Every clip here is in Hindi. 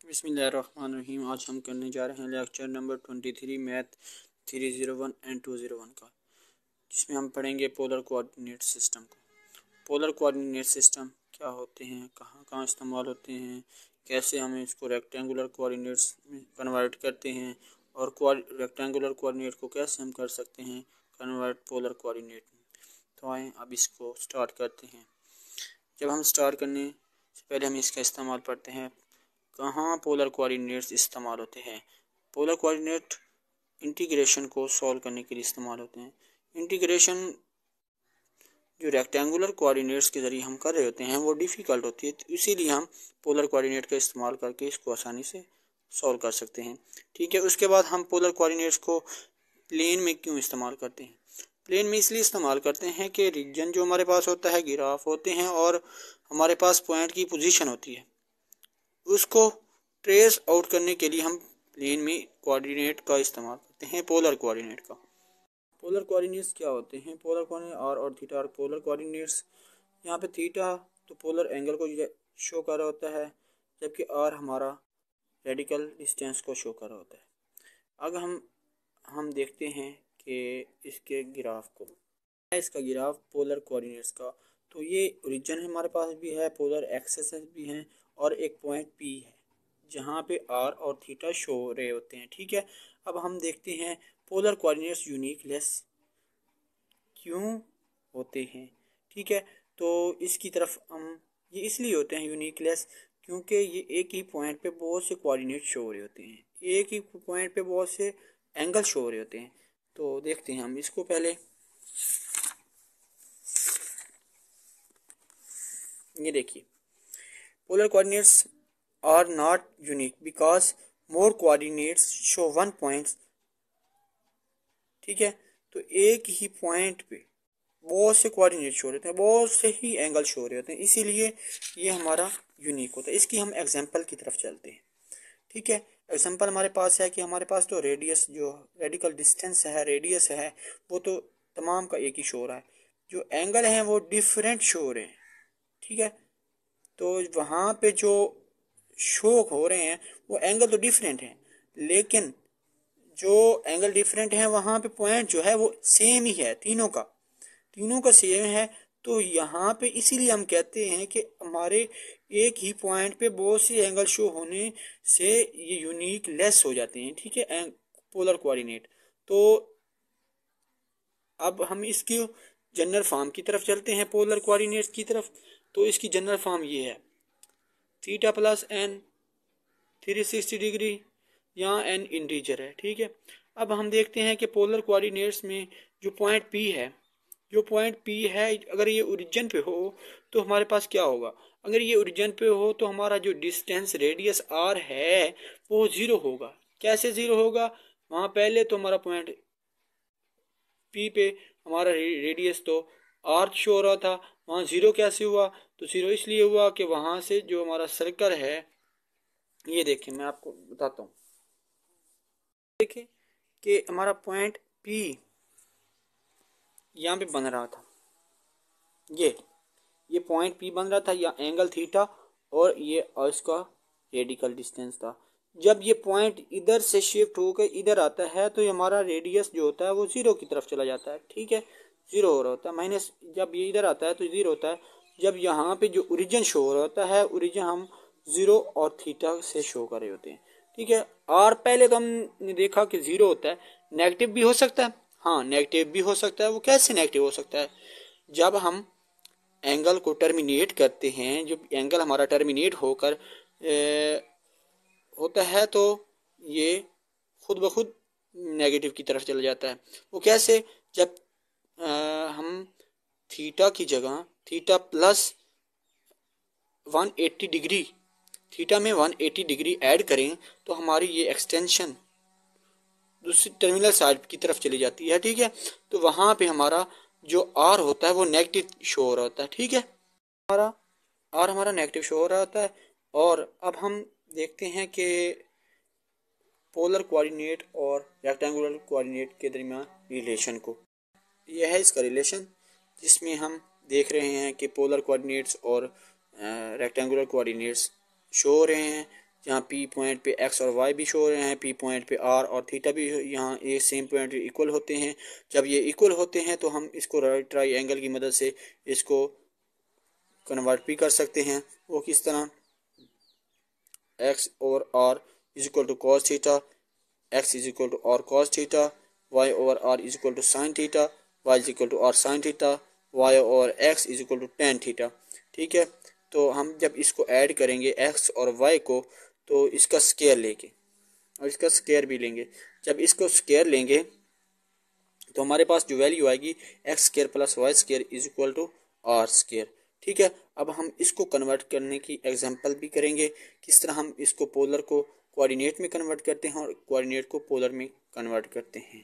बिस्मिल्लाहिर्रहमानिर्रहीम। आज हम करने जा रहे हैं लेक्चर नंबर 23 मैथ 301 एंड 201 का, जिसमें हम पढ़ेंगे पोलर कोऑर्डिनेट सिस्टम को। पोलर कोऑर्डिनेट सिस्टम क्या होते हैं, कहाँ कहाँ इस्तेमाल होते हैं, कैसे हम इसको रेक्टेंगुलर कोऑर्डिनेट्स में कन्वर्ट करते हैं और रेक्टेंगुलर कोऑर्डिनेट को कैसे हम कर सकते हैं कन्वर्ट पोलर कोऑर्डिनेट में। तो आए अब इसको स्टार्ट करते हैं। जब हम स्टार्ट करने से पहले हम इसका इस्तेमाल पढ़ते हैं। कहाँ पोलर कोऑर्डिनेट्स इस्तेमाल होते हैं। पोलर कोऑर्डिनेट इंटीग्रेशन को सॉल्व करने के लिए इस्तेमाल होते हैं। इंटीग्रेशन जो रेक्टेंगुलर कोऑर्डिनेट्स के ज़रिए हम कर रहे होते हैं वो डिफ़िकल्ट होती है, तो इसीलिए हम पोलर कोऑर्डिनेट का इस्तेमाल करके इसको आसानी से सॉल्व कर सकते हैं। ठीक है, उसके बाद हम पोलर कोऑर्डिनेट्स को प्लेन में क्यों इस्तेमाल करते हैं। प्लेन में इसलिए इस्तेमाल करते हैं कि रीजन जो हमारे पास होता है, ग्राफ होते हैं और हमारे पास पॉइंट की पोजीशन होती है, उसको ट्रेस आउट करने के लिए हम प्लेन में कोऑर्डिनेट का इस्तेमाल करते हैं, पोलर कोऑर्डिनेट का। पोलर कोऑर्डिनेट्स क्या होते हैं। पोलर कोऑर्डिनेट आर और थीटा और पोलर कोऑर्डिनेट्स। यहाँ पे थीटा तो पोलर एंगल को शो कर रहा होता है, जबकि आर हमारा रेडिकल डिस्टेंस को शो कर रहा होता है। अब हम देखते हैं कि इसके ग्राफ को, इसका ग्राफ पोलर कोऑर्डिनेट्स का, तो ये ओरिजिन हमारे पास भी है, पोलर एक्सेस भी हैं और एक पॉइंट पी है जहाँ पे आर और थीटा शो रहे होते हैं। ठीक है, अब हम देखते हैं पोलर कोऑर्डिनेट्स यूनिकलेस क्यों होते हैं। ठीक है, तो इसकी तरफ हम ये इसलिए होते हैं यूनिकलेस क्योंकि ये एक ही पॉइंट पे बहुत से कोऑर्डिनेट शो हो रहे होते हैं, एक ही पॉइंट पे बहुत से एंगल शो हो रहे होते हैं। तो देखते हैं हम इसको पहले। ये देखिए, polar coordinates are not unique because more coordinates show one point. ठीक है, तो एक ही पॉइंट पे बहुत से कोऑर्डिनेट शो रहते हैं, बहुत से ही एंगल शो रहे होते हैं, इसीलिए ये हमारा यूनिक होता है। इसकी हम एग्जांपल की तरफ चलते हैं। ठीक है, एग्जांपल हमारे पास है कि हमारे पास तो रेडियस जो रेडिकल डिस्टेंस है, रेडियस है, वो तो तमाम का एक ही शो रहा है, जो एंगल हैं वो डिफरेंट शो हो रहे हैं। ठीक है, तो वहाँ पे जो शो हो रहे हैं वो एंगल तो डिफरेंट हैं, लेकिन जो एंगल डिफरेंट है वहाँ पे पॉइंट जो है वो सेम ही है, तीनों का सेम है। तो यहाँ पे इसीलिए हम कहते हैं कि हमारे एक ही पॉइंट पे बहुत सी एंगल शो होने से ये यूनिक लेस हो जाते हैं। ठीक है, पोलर कोऑर्डिनेट। तो अब हम इसकी जनरल फॉर्म की तरफ चलते हैं, पोलर कोऑर्डिनेट की तरफ। तो इसकी जनरल फॉर्म ये है, थीटा प्लस एन 360 डिग्री, यहाँ एन इंटीजर है। ठीक है, अब हम देखते हैं कि पोलर कोऑर्डिनेट्स में जो पॉइंट पी है, अगर ये ओरिजिन पे हो तो हमारे पास क्या होगा। अगर ये ओरिजिन पे हो तो हमारा जो डिस्टेंस रेडियस आर है वो ज़ीरो होगा। कैसे ज़ीरो होगा, वहाँ पहले तो हमारा पॉइंट पी पे हमारा रेडियस तो आर शो हो रहा था, वहाँ ज़ीरो कैसे हुआ, तो ज़ीरो इसलिए हुआ कि वहाँ से जो हमारा सर्कल है, ये देखिए मैं आपको बताता हूँ। देखिए कि हमारा पॉइंट पी यहाँ पे बन रहा था, ये पॉइंट पी बन रहा था, या एंगल थीटा और ये और इसका रेडिकल डिस्टेंस था। जब ये पॉइंट इधर से शिफ्ट होकर इधर आता है तो ये हमारा रेडियस जो होता है वो ज़ीरो की तरफ चला जाता है। ठीक है, ज़ीरो हो रहा होता है, माइनस जब ये इधर आता है तो ज़ीरो होता है। जब यहाँ पे जो ओरिजिन शो हो रहा होता है, ओरिजिन हम ज़ीरो और थीटा से शो कर रहे होते हैं। ठीक है, और पहले तो हमने देखा कि ज़ीरो होता है, नेगेटिव भी हो सकता है। हाँ, नेगेटिव भी हो सकता है। वो कैसे नेगेटिव हो सकता है, जब हम एंगल को टर्मिनेट करते हैं, जब एंगल हमारा टर्मिनेट होकर होता है तो ये खुद ब खुद नेगेटिव की तरफ चला जाता है। वो कैसे, जब हम थीटा की जगह थीटा प्लस 180 डिग्री, थीटा में 180 डिग्री ऐड करें तो हमारी ये एक्सटेंशन दूसरी टर्मिनल साइड की तरफ चली जाती है। ठीक है, तो वहाँ पे हमारा जो आर होता है वो नेगेटिव शो हो रहा होता है। ठीक है, हमारा नेगेटिव शो हो रहा होता है। और अब हम देखते हैं कि पोलर कोऑर्डिनेट और रेक्टेंगुलर कोऑर्डिनेट के दरमियान रिलेशन को। यह है इसका रिलेशन, जिसमें हम देख रहे हैं कि पोलर कोऑर्डिनेट्स और रेक्टेंगुलर कोऑर्डिनेट्स शो हो रहे हैं। जहाँ पी पॉइंट पे एक्स और वाई भी शो हो रहे हैं, पी पॉइंट पे आर और थीटा भी यहाँ ये सेम पॉइंट इक्वल होते हैं। जब ये इक्वल होते हैं तो हम इसको राइट ट्राइंगल की मदद से इसको कन्वर्ट भी कर सकते हैं। वो किस तरह, x over r is equal to cos theta, x is equal to r cos theta, y over r is equal to sine theta, y is equal to r sine theta, y over x is equal to tan theta. ठीक है, तो हम जब इसको ऐड करेंगे एक्स और वाई को, तो इसका स्केयर लेंगे और इसका स्केयर भी लेंगे। जब इसको स्केयर लेंगे तो हमारे पास जो वैल्यू आएगी x square plus y square is equal to r square. ठीक है, अब हम इसको कन्वर्ट करने की एग्जांपल भी करेंगे, किस तरह हम इसको पोलर को कोऑर्डिनेट में कन्वर्ट करते हैं और कोऑर्डिनेट को पोलर में कन्वर्ट करते हैं।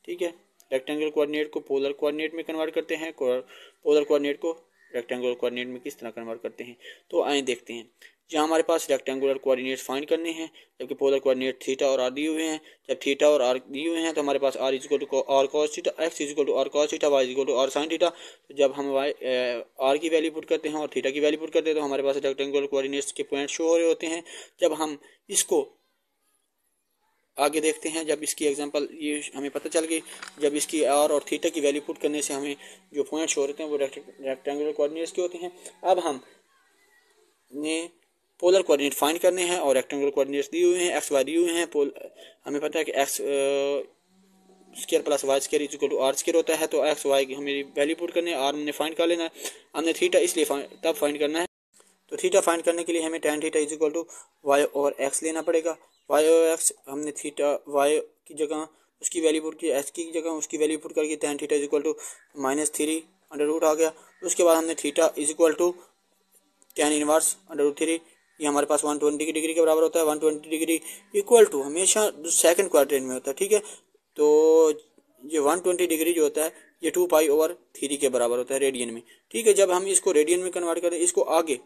ठीक है, रेक्टेंगुलर कोऑर्डिनेट को पोलर कोऑर्डिनेट में कन्वर्ट करते हैं, पोलर कोऑर्डिनेट को रेक्टेंगुलर कोऑर्डिनेट में किस तरह कन्वर्ट करते हैं। तो आइए देखते हैं। जहाँ हमारे पास रेक्टेंगुलर कोऑर्डिनेट फाइंड करने हैं, जबकि पोलर कोऑर्डिनेट थीटा और आर दिए हुए हैं। जब थीटा और आर दिए हुए हैं तो हमारे पास r equal to r cos theta, x equal to r cos theta, y equal to r sine theta. तो जब हम वाई आर की वैल्यू पुट करते हैं और थीटा की वैल्यू पुट करते हैं तो हमारे पास रेक्टेंगुलर कोऑर्डिनेट्स के पॉइंट शो हो रहे होते हैं। जब हम इसको आगे देखते हैं, जब इसकी एग्जांपल ये हमें पता चल गई, जब इसकी आर और थीटा की वैल्यू पुट करने से हमें जो पॉइंट शो होते हैं वो रेक्टेंगुलर कोऑर्डिनेट्स के होते हैं। अब हम ने पोलर कोऑर्डिनेट फाइंड करने हैं और रेक्टेंगुलर कोऑर्डिनेट्स दिए हुए हैं, एक्स वाई दिए हुए हैं। हमें पता है कि x square plus y square is equal to r square होता है, तो एक्स वाई की हमें वैल्यू पुट करनी है, आर हमने फाइंड कर लेना है। हमने थीटा इसलिए तब फाइंड करना है, तो थीटा फाइंड करने के लिए हमें tan theta is equal to y और एक्स लेना पड़ेगा। वाई और एक्स हमने थीटा वाई की जगह उसकी वैल्यू पुट की, एक्स की जगह उसकी वैल्यू पुट करके tan theta is equal to -3 under root आ गया। उसके बाद हमने theta is equal to tan inverse under root 3, ये हमारे पास 120 डिग्री के बराबर होता है। 120 डिग्री इक्वल टू हमेशा सेकंड क्वाड्रेंट में होता है। ठीक है, तो ये 120 डिग्री जो होता है ये 2 पाई/3 के बराबर होता है रेडियन में। ठीक है, जब हम इसको रेडियन में कन्वर्ट करें, इसको आगे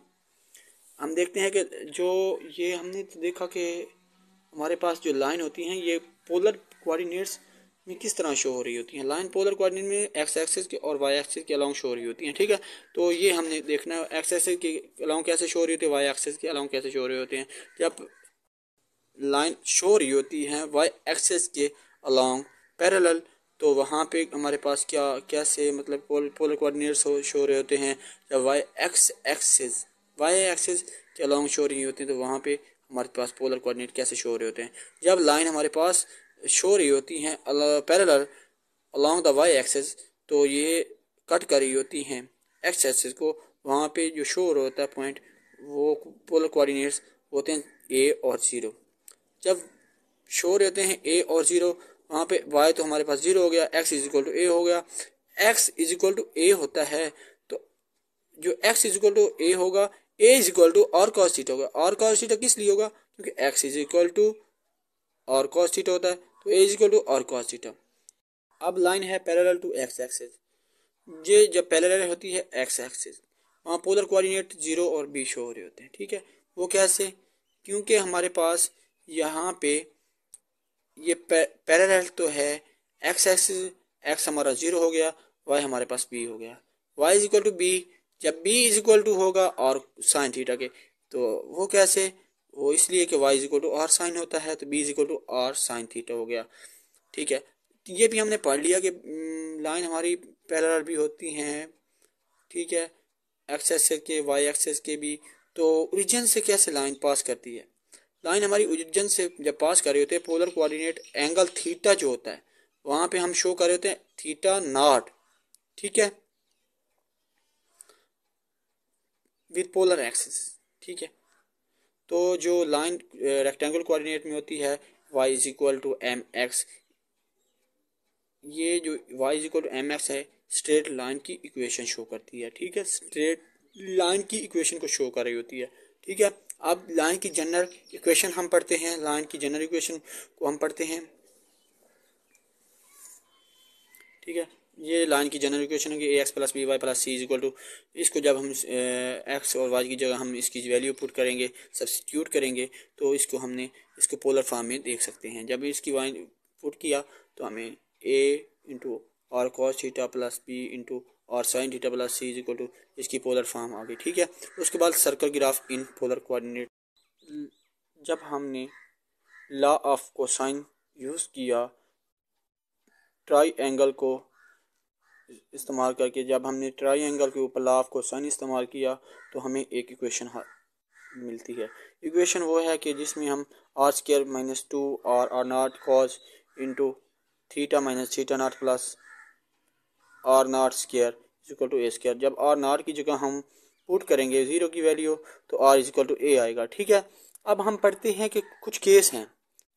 हम देखते हैं कि जो ये हमने तो देखा कि हमारे पास जो लाइन होती हैं ये पोलर कोऑर्डिनेट्स में किस तरह शो हो रही होती हैं। लाइन पोलर कोऑर्डिनेट में एक्स एक्सिस के और वाई एक्सिस के अलोंग शो हो रही होती हैं। ठीक है, तो ये हमने देखना है एक्स एक्सिस के अलोंग कैसे शो हो रही होती है, वाई एक्सिस के अलोंग कैसे शो हो रही होते हैं। जब लाइन शो हो रही होती है वाई एक्सिस के अलोंग पैरेलल, तो वहाँ पे हमारे पास क्या कैसे मतलब पोलर कोऑर्डिनेट्स शो हो रहे होते हैं। जब वाई एक्सिस के अलोंग शो हो रही होती है तो वहाँ पे हमारे पास पोलर कोऑर्डिनेट कैसे शो हो रहे होते हैं। जब लाइन हमारे पास शो हो रही होती हैं parallel along the y axis, तो ये कट कर रही होती हैं एक्स एक्सिस को, वहाँ पे जो शो हो रहा होता है पॉइंट वो पोलर कोऑर्डिनेट्स होते हैं ए और 0। जब शो रहते हैं ए और 0, वहाँ पे y तो हमारे पास 0 हो गया, x is equal to a हो गया। x is equal to a होता है तो जो x is equal to a होगा, a is equal to r cos theta होगा। आर कॉस थीटा किस लिए होगा, क्योंकि x is equal to r cos theta होता है, तो a is equal to r cos theta. अब लाइन है पैरेलल टू x एक्सिस, ये जब पैरेलल होती है x एक्सिस वहाँ पोलर कोऑर्डिनेट 0 और b शो हो रहे होते हैं। ठीक है, वो कैसे, क्योंकि हमारे पास यहाँ पे ये पैरेलल तो है एक्स एक्सिस, एक्स हमारा 0 हो गया, वाई हमारे पास b हो गया। Y is equal to b, जब b इज इक्वल टू होगा और साइन थीटा के, तो वो कैसे, वो इसलिए कि y is equal to r sine होता है, तो b is equal to r sine theta हो गया। ठीक है, ये भी हमने पढ़ लिया कि लाइन हमारी पैरेलल भी होती हैं। ठीक है, एक्स एक्सिस के वाई एक्सिस के भी। तो ओरिजिन से कैसे लाइन पास करती है, लाइन हमारी ओरिजिन से जब पास कर रहे होते हैं पोलर कोऑर्डिनेट एंगल थीटा जो होता है वहाँ पे हम शो कर रहे होते हैं थीटा नॉट। ठीक है, विद पोलर एक्सिस। ठीक है, तो जो लाइन रेक्टेंगुलर कोऑर्डिनेट में होती है y is equal to m x, ये जो y is equal to m x है स्ट्रेट लाइन की इक्वेशन शो करती है। ठीक है, स्ट्रेट लाइन की इक्वेशन को शो कर रही होती है। ठीक है, अब लाइन की जनरल इक्वेशन हम पढ़ते हैं, लाइन की जनरल इक्वेशन को हम पढ़ते हैं। ठीक है, ये लाइन की जनरल इक्वेशन है कि a x plus b y plus c is equal to, इसको जब हम एक्स और वाई की जगह हम इसकी वैल्यू पुट करेंगे, सब्सटीट्यूट करेंगे, तो इसको हमने इसको पोलर फॉर्म में देख सकते हैं। जब इसकी वाई पुट किया तो हमें a into r cos theta plus b into r sine theta plus c is equal to इसकी पोलर फॉर्म आ गई। ठीक है, उसके बाद circle graph in polar coordinate जब हमने लॉ ऑफ कोसाइन यूज़ किया ट्राइंगल को इस्तेमाल करके, जब हमने ट्राइंगल के ऊपर लॉ ऑफ कोसाइन इस्तेमाल किया तो हमें एक इक्वेशन मिलती है। इक्वेशन वो है कि जिसमें हम r square minus 2 r naught cos into theta minus theta naught plus r naught square equal to a square, जब आर नॉट की जगह हम पुट करेंगे ज़ीरो की वैल्यू तो r is equal to a आएगा। ठीक है, अब हम पढ़ते हैं कि कुछ केस हैं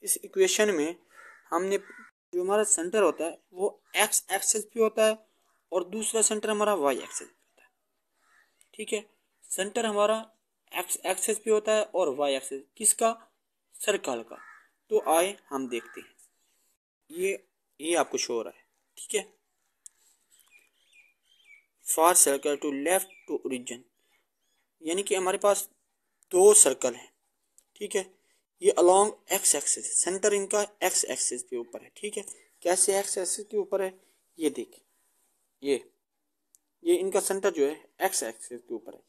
इस इक्वेशन में। हमने जो हमारा सेंटर होता है वो एक्स एक्सिस पे होता है और दूसरा सेंटर हमारा वाई एक्सिस पे होता है। ठीक है, सेंटर हमारा एक्स एक्सिस पे होता है और वाई एक्सिस किसका, सर्कल का। तो आए हम देखते हैं, ये आपको शो हो रहा है। ठीक है, for circle to left to origin, यानी कि हमारे पास दो सर्कल हैं। ठीक है, ये अलोंग एक्स एक्सिस, सेंटर इनका एक्स एक्सिस के ऊपर है। ठीक है, कैसे एक्स एक्सिस के ऊपर है, ये देख, ये इनका सेंटर जो है एक्स एक्सिस के ऊपर है।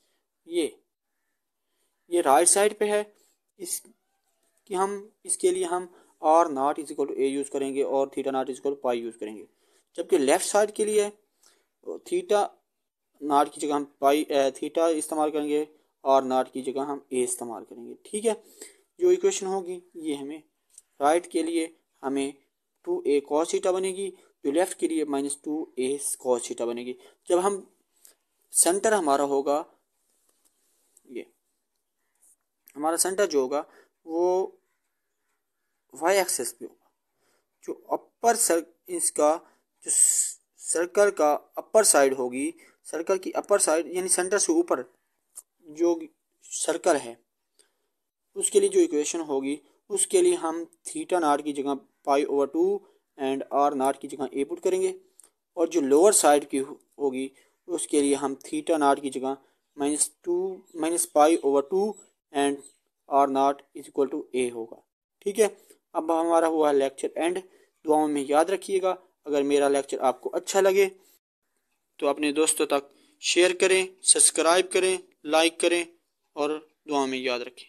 ये राइट साइड पे है, इसके लिए हम r naught is equal to a use करेंगे और theta naught is equal to pi use करेंगे। जबकि लेफ्ट साइड के लिए थीटा नॉट की जगह हम पाई थीटा इस्तेमाल करेंगे और नॉट की जगह हम ए इस्तेमाल करेंगे। ठीक है, जो इक्वेशन होगी ये हमें राइट के लिए हमें 2a cos थीटा बनेगी, जो लेफ्ट के लिए -2a cos थीटा बनेगी। जब हम सेंटर हमारा होगा, ये हमारा सेंटर जो होगा वो वाई एक्सिस पे होगा, जो अपर इसका जो सर्कल का अपर साइड होगी, सर्कल की अपर साइड यानी सेंटर से ऊपर जो सर्कल है उसके लिए जो इक्वेशन होगी उसके लिए हम थीटा नॉट की जगह पाई/2 एंड आर नॉट की जगह ए पुट करेंगे, और जो लोअर साइड की होगी उसके लिए हम थीटा नॉट की जगह -पाई/2 and r naught is equal to a होगा। ठीक है, अब हमारा हुआ लेक्चर एंड। दुआओं में याद रखिएगा। अगर मेरा लेक्चर आपको अच्छा लगे तो अपने दोस्तों तक शेयर करें, सब्सक्राइब करें, लाइक करें और दुआ में याद रखें।